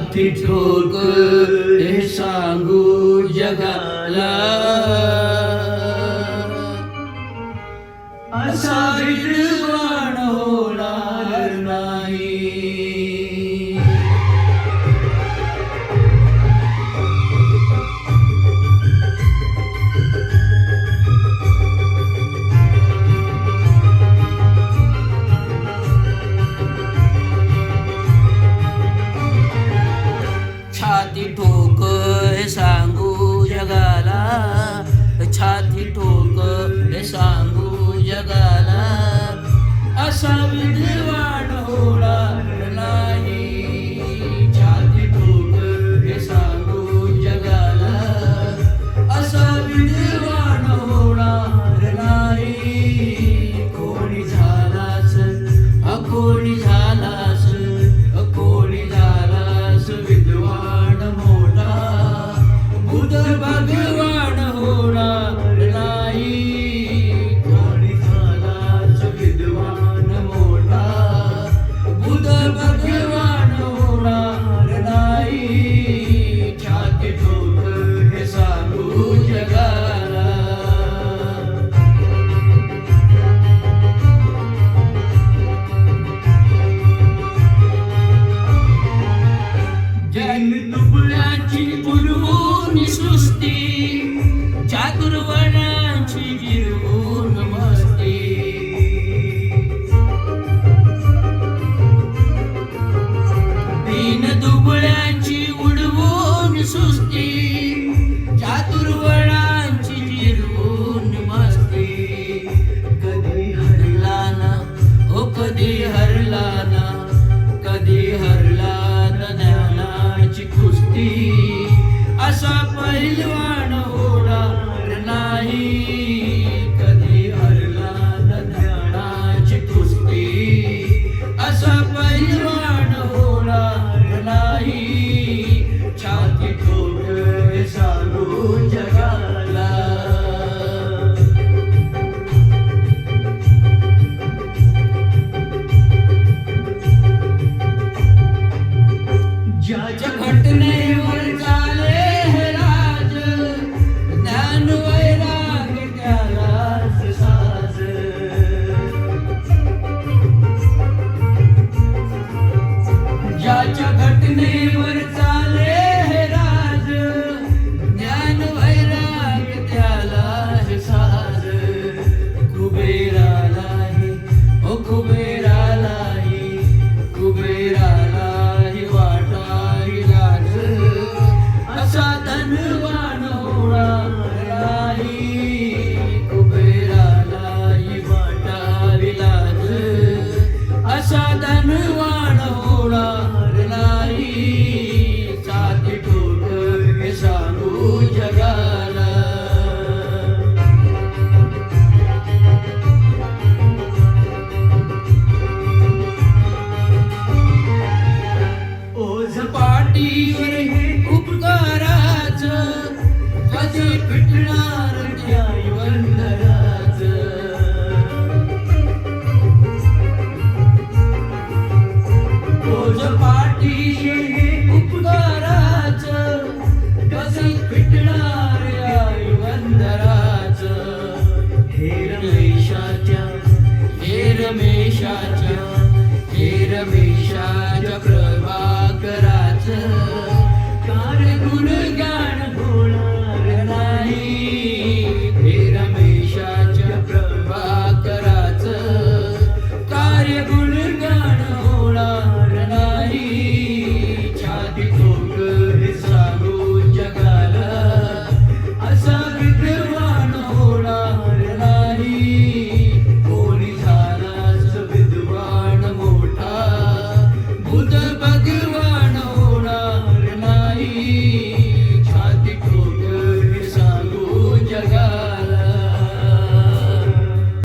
छाती ठोक हे सांगू जगाला, असा विद्वान होणार नाही. छाती ठोक हे सांगू जगाला, छाती ठोक हे सांगू जगाला, असा विद्वान होणार नाही. छाती ठोक हे सांगू जगाला, असा विद्वान होणार नाही. कोणी झालास कोणी झालास कोणी झालास विद्वान मोठा, बुद्ध भगवान होणार नाही. कोणी झालास विद्वान मोठा, बुद्ध भगवान होणार नाही. छाती ठोक हे सांगू जगाला. जैन दुबळ्याची बुडवून सृष्टी, चातुर्वर्णाची जिरवून मस्ती. दीन दुबळ्याची उडवून सृष्टी, चातुर्वर्णाची जिरवून मस्ती. कधी हरला ना हो कधी हरला ना, कधी हरला ज्ञानाची कुस्ती, असा पहिलवान होणार नाही. कधी हरला ज्ञानाची कुस्ती, असा पहिलवान होणार नाही. छाती ठोक हे सांगू जगाला. ज्याच्या घटनेवर चाले हे राज, ज्ञान वैराग्य त्यालाच साज. ज्याच्या घटनेवर चाले हे राज, ज्ञान वैराग्य त्यालाच साज. कुबेरालाही ओ कुबेरालाही, कुबेरालाही वाटावी लाज, असा धनवान होणार नाही. कुबेरालाही वाटावी लाज, असा धनवान होणार नाही. छाती ठोक हे सांगू जगाला. ओझ पाठीवर हे उपकाराच, कधी फिटणार त्या वंदराच. ओझ पाठीवर हे उपकाराच, कधी फिटणार या वंदराच. हे रमेशाच्या